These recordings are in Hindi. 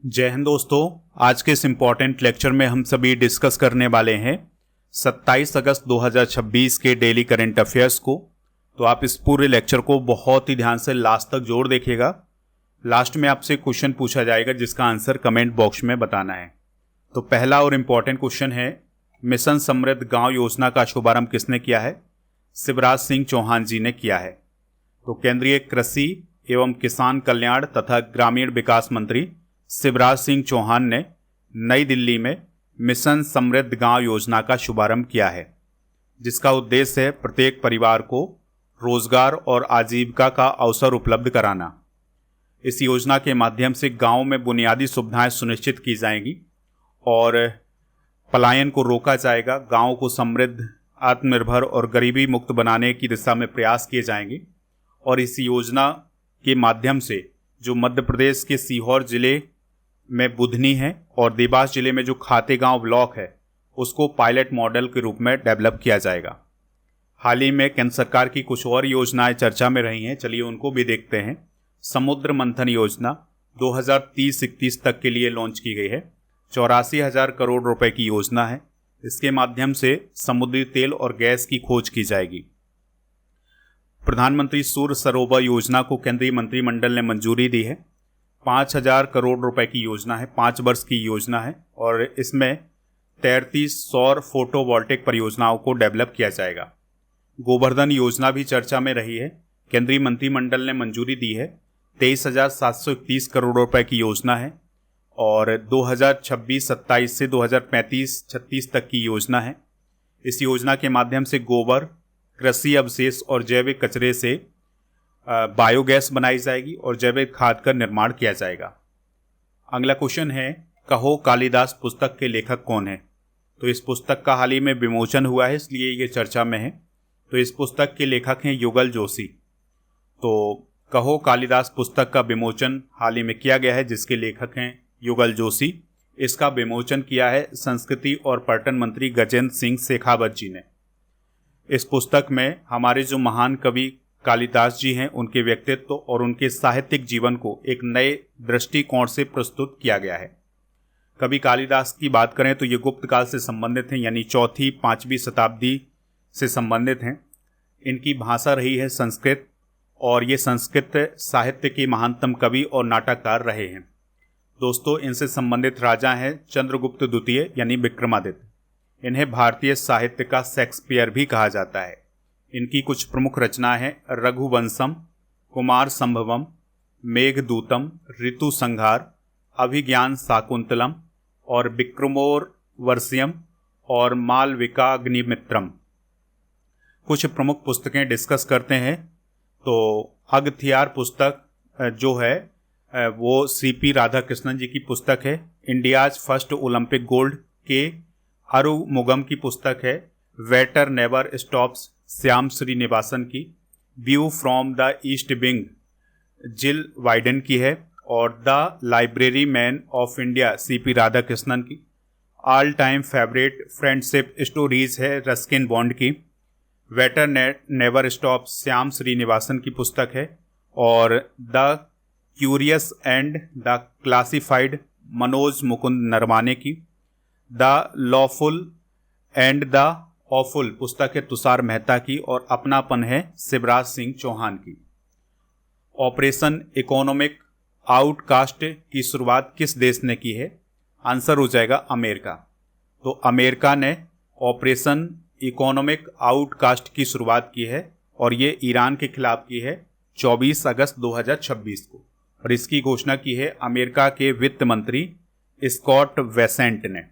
जय हिंद दोस्तों। आज के इस इम्पॉर्टेंट लेक्चर में हम सभी डिस्कस करने वाले हैं 27 अगस्त 2026 के डेली करंट अफेयर्स को। तो आप इस पूरे लेक्चर को बहुत ही ध्यान से लास्ट तक जरूर देखिएगा। लास्ट में आपसे क्वेश्चन पूछा जाएगा जिसका आंसर कमेंट बॉक्स में बताना है। तो पहला और इम्पॉर्टेंट क्वेश्चन है, मिशन समृद्ध गांव योजना का शुभारंभ किसने किया है? शिवराज सिंह चौहान जी ने किया है। तो केंद्रीय कृषि एवं किसान कल्याण तथा ग्रामीण विकास मंत्री शिवराज सिंह चौहान ने नई दिल्ली में मिशन समृद्ध गांव योजना का शुभारंभ किया है, जिसका उद्देश्य है प्रत्येक परिवार को रोजगार और आजीविका का अवसर उपलब्ध कराना। इस योजना के माध्यम से गांव में बुनियादी सुविधाएं सुनिश्चित की जाएंगी और पलायन को रोका जाएगा। गांव को समृद्ध, आत्मनिर्भर और गरीबी मुक्त बनाने की दिशा में प्रयास किए जाएंगे। और इस योजना के माध्यम से जो मध्य प्रदेश के सीहोर जिले में बुधनी है और देवास जिले में जो खातेगांव ब्लॉक है उसको पायलट मॉडल के रूप में डेवलप किया जाएगा। हाल ही में केंद्र सरकार की कुछ और योजनाएं चर्चा में रही हैं, चलिए उनको भी देखते हैं। समुद्र मंथन योजना 2030-31 तक के लिए लॉन्च की गई है। 84,000 करोड़ रुपए की योजना है। इसके माध्यम से समुद्री तेल और गैस की खोज की जाएगी। प्रधानमंत्री सूर्य सरोवर योजना को केंद्रीय मंत्रिमंडल ने मंजूरी दी है। 5,000 करोड़ रुपए की योजना है, 5 वर्ष की योजना है और इसमें 33 सौर फोटोवोल्टिक परियोजनाओं को डेवलप किया जाएगा। गोवर्धन योजना भी चर्चा में रही है। केंद्रीय मंत्रिमंडल ने मंजूरी दी है। 23,731 करोड़ रुपए की योजना है और 2026-27 से 2035-36 तक की योजना है। इस योजना के माध्यम से गोबर, कृषि अवशेष और जैविक कचरे से बायोगैस बनाई जाएगी और जैविक खाद का निर्माण किया जाएगा। अगला क्वेश्चन है, कहो कालिदास पुस्तक के लेखक कौन है? तो इस पुस्तक का हाल ही में विमोचन हुआ है, इसलिए ये चर्चा में है। तो इस पुस्तक के लेखक हैं युगल जोशी। तो कहो कालिदास पुस्तक का विमोचन हाल ही में किया गया है, जिसके लेखक हैं युगल जोशी। इसका विमोचन किया है संस्कृति और पर्यटन मंत्री गजेंद्र सिंह शेखावत जी ने। इस पुस्तक में हमारे जो महान कवि कालिदास जी हैं उनके व्यक्तित्व और उनके साहित्यिक जीवन को एक नए दृष्टिकोण से प्रस्तुत किया गया है। कवि कालिदास की बात करें तो ये गुप्त काल से संबंधित हैं, यानी 4वीं-5वीं शताब्दी से संबंधित हैं। इनकी भाषा रही है संस्कृत और ये संस्कृत साहित्य के महानतम कवि और नाटककार रहे हैं। दोस्तों, इनसे संबंधित राजा हैं चंद्रगुप्त द्वितीय यानी विक्रमादित्य। इन्हें भारतीय साहित्य का शेक्सपियर भी कहा जाता है। इनकी कुछ प्रमुख रचनाएं हैं रघुवंशम, कुमार संभवम, मेघदूतम, ऋतु संहार, अभिज्ञान शाकुंतलम और विक्रमोर्वशीयम और मालविकाग्निमित्रम। कुछ प्रमुख पुस्तकें डिस्कस करते हैं। तो अगथियार पुस्तक जो है वो सीपी राधाकृष्णन जी की पुस्तक है। इंडियाज फर्स्ट ओलंपिक गोल्ड के अरुमुगम की पुस्तक है। Waiter never stops Shyam Srinivasan की। View from the east wing Jill Widen की है और the library man of India CP Radhakrishnan की। All time favourite friendship stories है रस्किन बॉन्ड की। Waiter never stop Shyam Srinivasan की पुस्तक है और the curious and the classified Manoj Mukund Naravane की। The lawful and the awful पुस्तक है तुषार मेहता की और अपनापन है शिवराज सिंह चौहान की। ऑपरेशन इकोनॉमिक आउटकास्ट की शुरुआत किस देश ने की है? आंसर हो जाएगा अमेरिका। तो अमेरिका ने ऑपरेशन इकोनॉमिक आउटकास्ट की शुरुआत की है और ये ईरान के खिलाफ की है 24 अगस्त 2026 को। और इसकी घोषणा की है अमेरिका के वित्त मंत्री स्कॉट वेसेंट ने।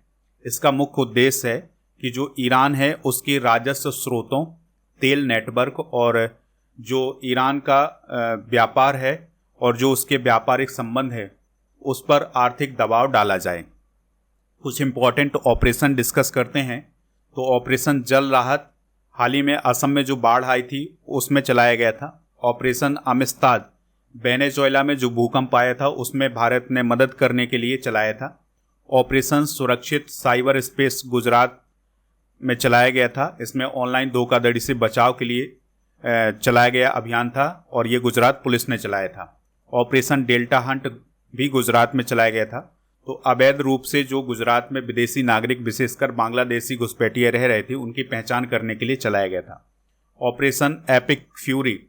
इसका मुख्य उद्देश्य है कि जो ईरान है उसके राजस्व स्रोतों, तेल नेटवर्क और जो ईरान का व्यापार है और जो उसके व्यापारिक संबंध है उस पर आर्थिक दबाव डाला जाए। कुछ इम्पॉर्टेंट ऑपरेशन डिस्कस करते हैं। तो ऑपरेशन जल राहत हाल ही में असम में जो बाढ़ आई थी उसमें चलाया गया था। ऑपरेशन अमिस्ताद वेनेजुएला में जो भूकंप आया था उसमें भारत ने मदद करने के लिए चलाया था। ऑपरेशन सुरक्षित साइबर स्पेस गुजरात में चलाया गया था। इसमें ऑनलाइन धोखाधड़ी से बचाव के लिए चलाया गया अभियान था और ये गुजरात पुलिस ने चलाया था। ऑपरेशन डेल्टा हंट भी गुजरात में चलाया गया था तो अवैध रूप से जो गुजरात में विदेशी नागरिक विशेषकर बांग्लादेशी घुसपैठिए रह रहे थे उनकी पहचान करने के लिए चलाया गया था। ऑपरेशन एपिक फ्यूरी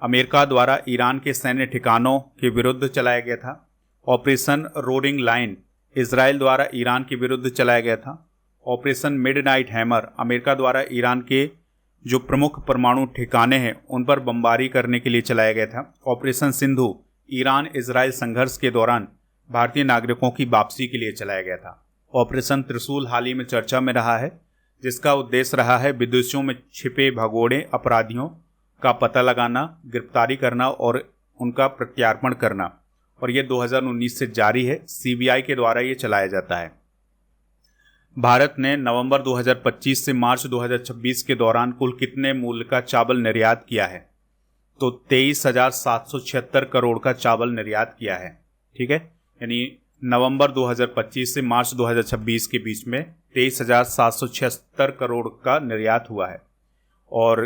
अमेरिका द्वारा ईरान के सैन्य ठिकानों के विरुद्ध चलाया गया था। ऑपरेशन रोरिंग लाइन इजराइल द्वारा ईरान के विरुद्ध चलाया गया था। ऑपरेशन मिडनाइट हैमर अमेरिका द्वारा ईरान के जो प्रमुख परमाणु ठिकाने हैं उन पर बमबारी करने के लिए चलाया गया था। ऑपरेशन सिंधु ईरान इजराइल संघर्ष के दौरान भारतीय नागरिकों की वापसी के लिए चलाया गया था। ऑपरेशन त्रिशूल हाल ही में चर्चा में रहा है, जिसका उद्देश्य रहा है विदेशों में छिपे भगोड़े अपराधियों का पता लगाना, गिरफ्तारी करना और उनका प्रत्यार्पण करना, और ये 2019 से जारी है। सीबीआई के द्वारा ये चलाया जाता है। भारत ने नवंबर 2025 से मार्च 2026 के दौरान कुल कितने मूल्य का चावल निर्यात किया है? तो 23,776 करोड़ का चावल निर्यात किया है। ठीक है, यानी नवंबर 2025 से मार्च 2026 के बीच में 23,776 करोड़ का निर्यात हुआ है। और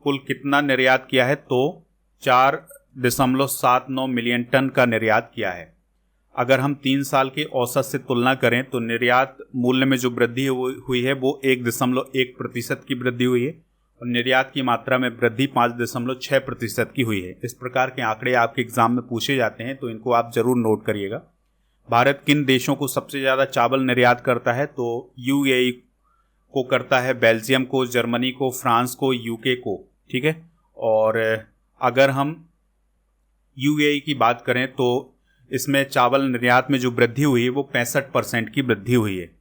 कुल कितना निर्यात किया है? तो 4.79 मिलियन टन का निर्यात किया है। अगर हम 3 साल के औसत से तुलना करें तो निर्यात मूल्य में जो वृद्धि हुई है वो 1.1% की वृद्धि हुई है और निर्यात की मात्रा में वृद्धि 5.6% की हुई है। इस प्रकार के आंकड़े आपके एग्जाम में पूछे जाते हैं, तो इनको आप जरूर नोट करिएगा। भारत किन देशों को सबसे ज़्यादा चावल निर्यात करता है? तो यूएई को करता है, बेल्जियम को, जर्मनी को, फ्रांस को, यूके को। ठीक है, और अगर हम यूएई की बात करें तो इसमें चावल निर्यात में जो वृद्धि हुई है वो 65% की वृद्धि हुई है।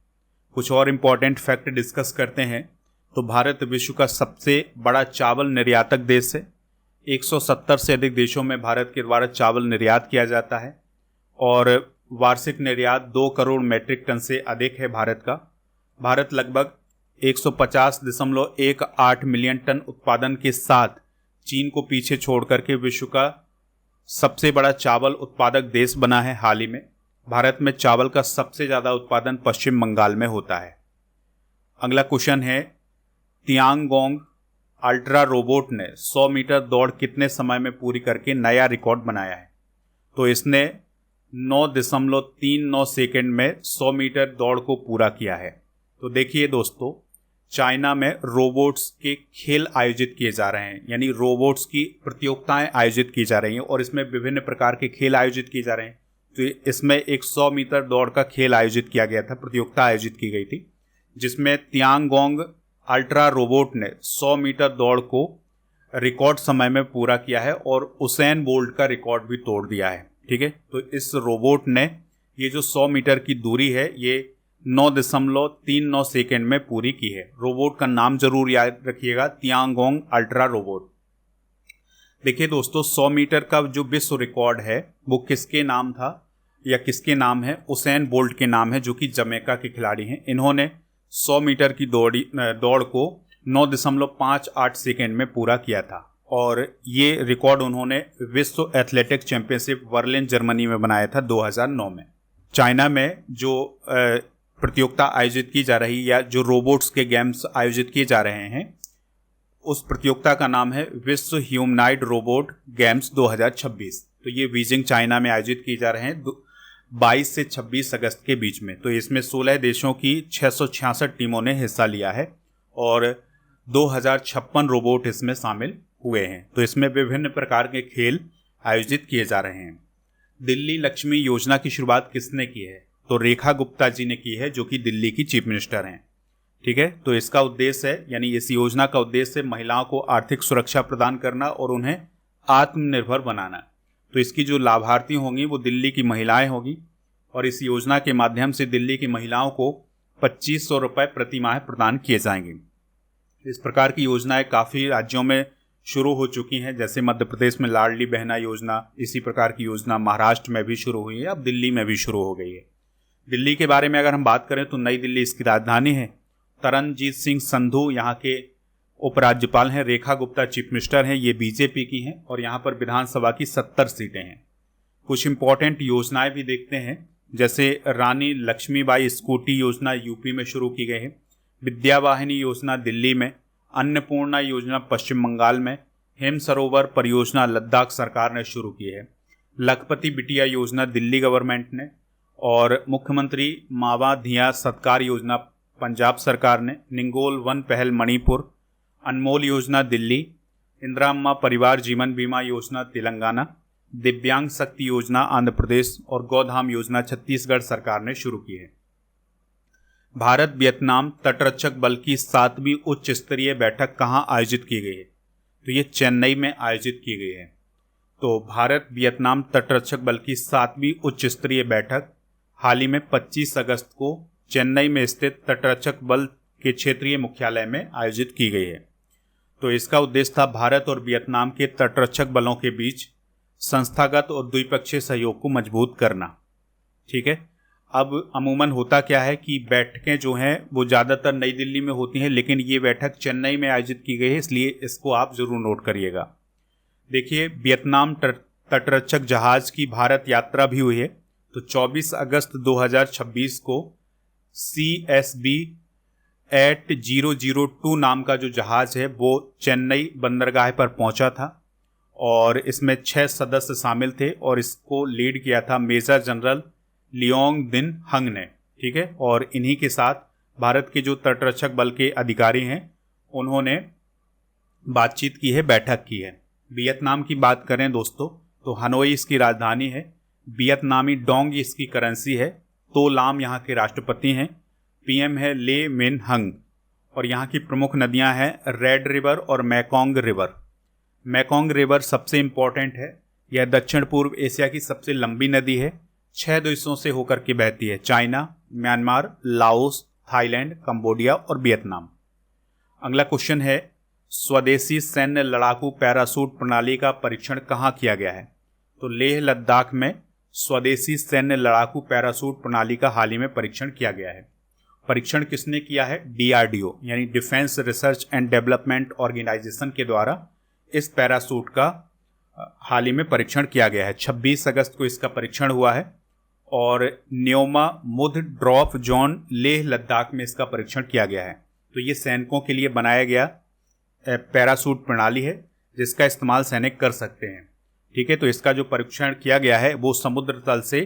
कुछ और इम्पॉर्टेंट फैक्ट डिस्कस करते हैं। तो भारत विश्व का सबसे बड़ा चावल निर्यातक देश है। 170 से अधिक देशों में भारत के द्वारा चावल निर्यात किया जाता है और वार्षिक निर्यात 2 करोड़ मैट्रिक टन से अधिक है भारत का। भारत लगभग 150.18 मिलियन टन उत्पादन के साथ चीन को पीछे छोड़ करके विश्व का सबसे बड़ा चावल उत्पादक देश बना है हाल ही में। भारत में चावल का सबसे ज़्यादा उत्पादन पश्चिम बंगाल में होता है। अगला क्वेश्चन है, तियांगोंग अल्ट्रा रोबोट ने 100 मीटर दौड़ कितने समय में पूरी करके नया रिकॉर्ड बनाया है? तो इसने 9.39 सेकेंड में 100 मीटर दौड़ को पूरा किया है। तो देखिए दोस्तों, चाइना में रोबोट्स के खेल आयोजित किए जा रहे हैं, यानी रोबोट्स की प्रतियोगिताएं आयोजित की जा रही हैं और इसमें विभिन्न प्रकार के खेल आयोजित किए जा रहे हैं। तो इसमें एक 100 मीटर दौड़ का खेल आयोजित किया गया था, प्रतियोगिता आयोजित की गई थी, जिसमें तियांगोंग अल्ट्रा रोबोट ने 100 मीटर दौड़ को रिकॉर्ड समय में पूरा किया है और उसेन बोल्ट का रिकॉर्ड भी तोड़ दिया है। ठीक है, तो इस रोबोट ने ये जो 100 मीटर की दूरी है ये 9.39 सेकेंड में पूरी की है। रोबोट का नाम जरूर याद रखिएगा, तियांगोंग अल्ट्रा रोबोट। देखिए दोस्तों, 100 मीटर का जो विश्व रिकॉर्ड है वो किसके नाम था या किसके नाम है? उसेन बोल्ट के नाम है, जो कि जमैका के खिलाड़ी हैं। इन्होंने 100 मीटर की दौड़ को 9.58 सेकेंड में पूरा किया था और ये रिकॉर्ड उन्होंने विश्व एथलेटिक चैंपियनशिप बर्लिन जर्मनी में बनाया था 2009 में। चाइना में जो प्रतियोगिता आयोजित की जा रही या जो रोबोट्स के गेम्स आयोजित किए जा रहे हैं उस प्रतियोगिता का नाम है विश्व ह्यूमनॉइड रोबोट गेम्स 2026। तो ये बीजिंग चाइना में आयोजित किए जा रहे हैं 22 से 26 अगस्त के बीच में। तो इसमें 16 देशों की 666 टीमों ने हिस्सा लिया है और 2056 रोबोट इसमें शामिल हुए हैं। तो इसमें विभिन्न प्रकार के खेल आयोजित किए जा रहे हैं। दिल्ली लक्ष्मी योजना की शुरुआत किसने की है? तो रेखा गुप्ता जी ने की है, जो कि दिल्ली की चीफ मिनिस्टर हैं। ठीक है, तो इसका उद्देश्य है, यानी इस योजना का उद्देश्य है महिलाओं को आर्थिक सुरक्षा प्रदान करना और उन्हें आत्मनिर्भर बनाना। तो इसकी जो लाभार्थी होंगी वो दिल्ली की महिलाएं होगी और इस योजना के माध्यम से दिल्ली की महिलाओं को 2500 रुपये प्रति माह प्रदान किए जाएंगे। इस प्रकार की योजनाएं काफ़ी राज्यों में शुरू हो चुकी हैं, जैसे मध्य प्रदेश में लाडली बहना योजना, इसी प्रकार की योजना महाराष्ट्र में भी शुरू हुई है, अब दिल्ली में भी शुरू हो गई है। दिल्ली के बारे में अगर हम बात करें तो नई दिल्ली इसकी राजधानी है। तरनजीत सिंह संधू यहाँ के उपराज्यपाल हैं, रेखा गुप्ता चीफ मिनिस्टर हैं, ये बीजेपी की हैं और यहाँ पर विधानसभा की 70 सीटें हैं। कुछ इंपॉर्टेंट योजनाएं भी देखते हैं, जैसे रानी लक्ष्मीबाई स्कूटी योजना यूपी में शुरू की गई है, विद्यावाहिनी योजना दिल्ली में, अन्नपूर्णा योजना पश्चिम बंगाल में, हेम सरोवर परियोजना लद्दाख सरकार ने शुरू की है, लखपति बिटिया योजना दिल्ली गवर्नमेंट ने और मुख्यमंत्री मावा धिया सत्कार योजना पंजाब सरकार ने, निंगोल वन पहल मणिपुर, अनमोल योजना दिल्ली, इंदिरा अम्मा परिवार जीवन बीमा योजना तेलंगाना, दिव्यांग शक्ति योजना आंध्र प्रदेश और गौधाम योजना छत्तीसगढ़ सरकार ने शुरू की है। भारत वियतनाम तटरक्षक बल की 7वीं उच्च स्तरीय बैठक कहाँ आयोजित की गई है? तो ये चेन्नई में आयोजित की गई है। तो भारत वियतनाम तटरक्षक बल की 7वीं उच्च स्तरीय बैठक हाल ही में 25 अगस्त को चेन्नई में स्थित तटरक्षक बल के क्षेत्रीय मुख्यालय में आयोजित की गई है। तो इसका उद्देश्य था भारत और वियतनाम के तटरक्षक बलों के बीच संस्थागत और द्विपक्षीय सहयोग को मजबूत करना। ठीक है। अब अमूमन होता क्या है कि बैठकें जो हैं वो ज़्यादातर नई दिल्ली में होती हैं, लेकिन ये बैठक चेन्नई में आयोजित की गई है, इसलिए इसको आप ज़रूर नोट करिएगा। देखिए, वियतनाम तटरक्षक जहाज़ की भारत यात्रा भी हुई है। तो 24 अगस्त 2026 को CSB 8002 नाम का जो जहाज़ है वो चेन्नई बंदरगाह पर पहुंचा था और इसमें 6 सदस्य शामिल थे और इसको लीड किया था मेजर जनरल लियोंग दिन हंग ने। ठीक है। और इन्हीं के साथ भारत के जो तटरक्षक बल के अधिकारी हैं उन्होंने बातचीत की है, बैठक की है। वियतनाम की बात करें दोस्तों तो हनोई इसकी राजधानी है, वियतनामी डोंग इसकी करेंसी है, तो लाम यहाँ के राष्ट्रपति हैं, PM है ले मिन हंग और यहाँ की प्रमुख नदियाँ हैं रेड रिवर और मैकोंग रिवर। मैकोंग रिवर सबसे इम्पॉर्टेंट है, यह दक्षिण पूर्व एशिया की सबसे लंबी नदी है, 6 देशों से होकर के बहती है, China, Myanmar, Laos, Thailand, Cambodia और वियतनाम। अगला क्वेश्चन है, स्वदेशी सैन्य लड़ाकू पैरासूट प्रणाली का परीक्षण कहाँ किया गया है? तो लेह लद्दाख में स्वदेशी सैन्य लड़ाकू पैरासूट प्रणाली का हाल ही में परीक्षण किया गया है। परीक्षण किसने किया है? DRDO यानी defence research and development organisation के द्वारा इस पैरासूट का हाल ही में परीक्षण किया गया है। 26 अगस्त को इसका परीक्षण हुआ है और न्योमा मुध ड्रॉप जोन लेह लद्दाख में इसका परीक्षण किया गया है। तो ये सैनिकों के लिए बनाया गया पैरासूट प्रणाली है जिसका इस्तेमाल सैनिक कर सकते हैं। ठीक है। तो इसका जो परीक्षण किया गया है वो समुद्र तल से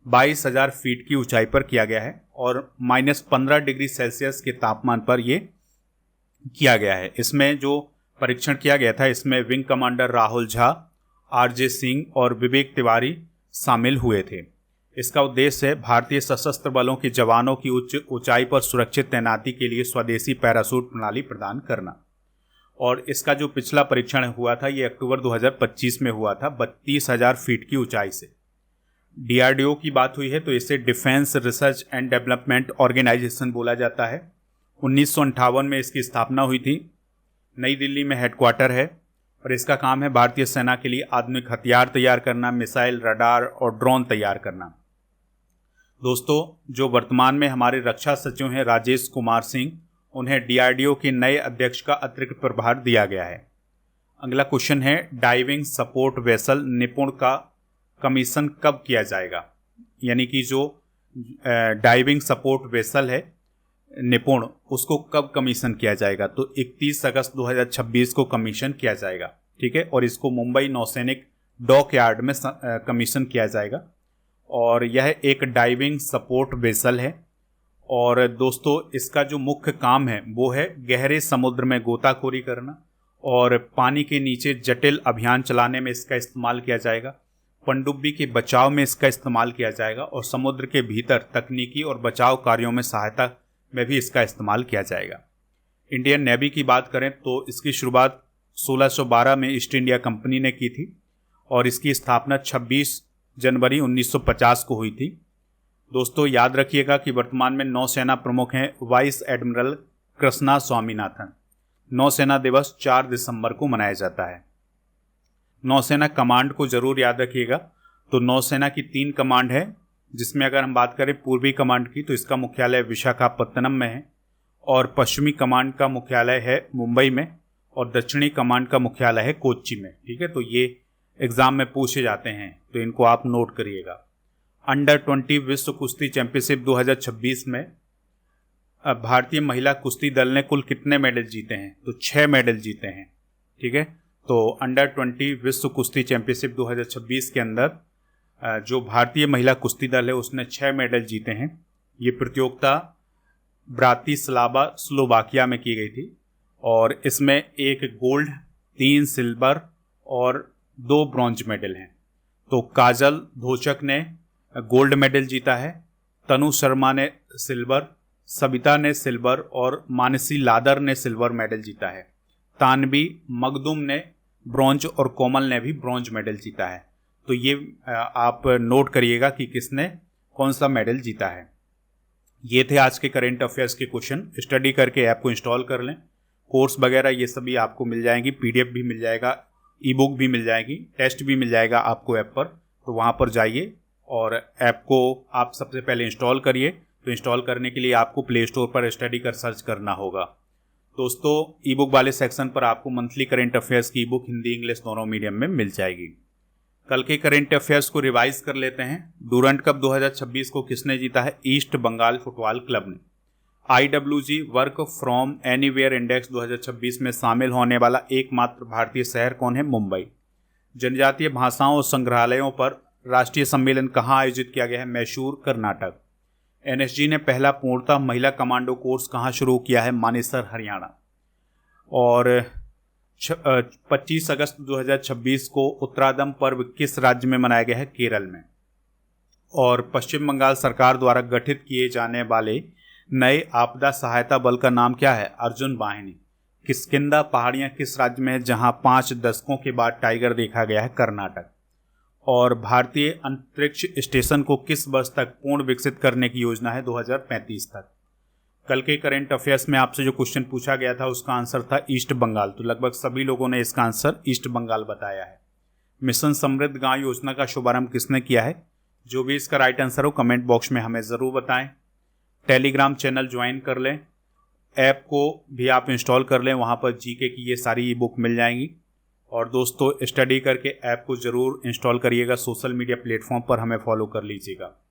22,000 फीट की ऊंचाई पर किया गया है और -15 डिग्री सेल्सियस के तापमान पर ये किया गया है। इसमें जो परीक्षण किया गया था इसमें wing commander Rahul Jha, RJ Singh और विवेक तिवारी शामिल हुए थे। इसका उद्देश्य है भारतीय सशस्त्र बलों के जवानों की उच्च ऊंचाई पर सुरक्षित तैनाती के लिए स्वदेशी पैरासूट प्रणाली प्रदान करना। और इसका जो पिछला परीक्षण हुआ था ये अक्टूबर 2025 में हुआ था 32,000 फीट की ऊंचाई से। DRDO की बात हुई है तो इसे defence research and development organisation बोला जाता है। 1958 में इसकी स्थापना हुई थी, नई दिल्ली में हेडक्वार्टर है और इसका काम है भारतीय सेना के लिए आधुनिक हथियार तैयार करना, मिसाइल, रडार और ड्रोन तैयार करना। दोस्तों, जो वर्तमान में हमारे रक्षा सचिव हैं राजेश कुमार सिंह, उन्हें DRDO के नए अध्यक्ष का अतिरिक्त प्रभार दिया गया है। अगला क्वेश्चन है, डाइविंग सपोर्ट वेसल निपुण का कमीशन कब किया जाएगा? यानी कि जो डाइविंग सपोर्ट वेसल है निपुण, उसको कब कमीशन किया जाएगा? तो 31 अगस्त 2026 को कमीशन किया जाएगा। ठीक है। और इसको मुंबई नौसैनिक डॉक यार्ड में कमीशन किया जाएगा और यह एक डाइविंग सपोर्ट वेसल है। और दोस्तों, इसका जो मुख्य काम है वो है गहरे समुद्र में गोताखोरी करना और पानी के नीचे जटिल अभियान चलाने में इसका इस्तेमाल किया जाएगा, पनडुब्बी के बचाव में इसका इस्तेमाल किया जाएगा और समुद्र के भीतर तकनीकी और बचाव कार्यों में सहायता में भी इसका इस्तेमाल किया जाएगा। इंडियन नेवी की बात करें तो इसकी शुरुआत 1612 में ईस्ट इंडिया कंपनी ने की थी और इसकी स्थापना 26 जनवरी 1950 को हुई थी। दोस्तों, याद रखिएगा कि वर्तमान में नौसेना प्रमुख हैं वाइस एडमिरल कृष्णा स्वामीनाथन। नौसेना दिवस 4 दिसंबर को मनाया जाता है। नौसेना कमांड को जरूर याद रखिएगा। तो नौसेना की 3 कमांड है, जिसमें अगर हम बात करें पूर्वी कमांड की तो इसका मुख्यालय विशाखापत्तनम में है और पश्चिमी कमांड का मुख्यालय है मुंबई में और दक्षिणी कमांड का मुख्यालय है कोच्चि में। ठीक है। तो ये एग्जाम में पूछे जाते हैं तो इनको आप नोट करिएगा। अंडर 20 विश्व कुश्ती चैंपियनशिप 2026 में भारतीय महिला कुश्ती दल ने कुल कितने मेडल जीते हैं? तो 6 मेडल जीते हैं। ठीक है। तो अंडर 20 विश्व कुश्ती चैंपियनशिप 2026 के अंदर जो भारतीय महिला कुश्ती दल है उसने 6 मेडल जीते हैं। ये प्रतियोगिता ब्रातिस्लावा स्लोवाकिया में की गई थी और इसमें 1 गोल्ड, 3 सिल्वर और 2 ब्रॉन्ज मेडल हैं। तो काजल धोचक ने गोल्ड मेडल जीता है, तनु शर्मा ने सिल्वर, सबिता ने सिल्वर और मानसी लादर ने सिल्वर मेडल जीता है। तानवी मखदूम ने ब्रॉन्ज और कोमल ने भी ब्रॉन्ज मेडल जीता है। तो ये आप नोट करिएगा कि किसने कौन सा मेडल जीता है। ये थे आज के करंट अफेयर्स के क्वेश्चन। स्टडी करके ऐप को इंस्टॉल कर लें। कोर्स वगैरह ये सभी आपको मिल जाएंगी, PDF भी मिल जाएगा, ई-बुक भी मिल जाएगी, टेस्ट भी मिल जाएगा आपको ऐप पर। तो वहाँ पर जाइए और ऐप को आप सबसे पहले इंस्टॉल करिए। तो इंस्टॉल करने के लिए आपको प्ले स्टोर पर स्टडी कर सर्च करना होगा। दोस्तों, ई-बुक वाले सेक्शन पर आपको मंथली करंट अफेयर्स की ई-बुक हिंदी इंग्लिश दोनों मीडियम में मिल जाएगी। कल के करंट अफेयर्स को रिवाइज कर लेते हैं। डूरंट कप 2026 को किसने जीता है? ईस्ट बंगाल फुटबॉल क्लब ने। IWG work from anywhere index 2026 में शामिल होने वाला एकमात्र भारतीय शहर कौन है? मुंबई। जनजातीय भाषाओं और संग्रहालयों पर राष्ट्रीय सम्मेलन कहाँ आयोजित किया गया है? मैसूर, कर्नाटक। NSG ने पहला पूर्णतः महिला कमांडो कोर्स कहाँ शुरू किया है? मानेसर, हरियाणा। और 25 अगस्त 2026 को उत्तरायण पर्व किस राज्य में मनाया गया है? केरल में। और पश्चिम बंगाल सरकार द्वारा गठित किए जाने वाले नए आपदा सहायता बल का नाम क्या है? अर्जुन वाहिनी। किष्किंधा पहाड़ियाँ किस राज्य में है जहां 5 दशकों के बाद टाइगर देखा गया है? कर्नाटक। और भारतीय अंतरिक्ष स्टेशन को किस वर्ष तक पूर्ण विकसित करने की योजना है? 2035 तक। कल के करंट अफेयर्स में आपसे जो क्वेश्चन पूछा गया था उसका आंसर था ईस्ट बंगाल। तो लगभग सभी लोगों ने इसका आंसर ईस्ट बंगाल बताया है। मिशन समृद्ध गांव योजना का शुभारंभ किसने किया है? जो भी इसका राइट आंसर हो कमेंट बॉक्स में हमें ज़रूर बताएं। टेलीग्राम चैनल ज्वाइन कर लें, ऐप को भी आप इंस्टॉल कर लें, वहाँ पर GK की ये सारी ई-बुक मिल जाएंगी। और दोस्तों, स्टडी करके ऐप को ज़रूर इंस्टॉल करिएगा। सोशल मीडिया प्लेटफॉर्म पर हमें फॉलो कर लीजिएगा।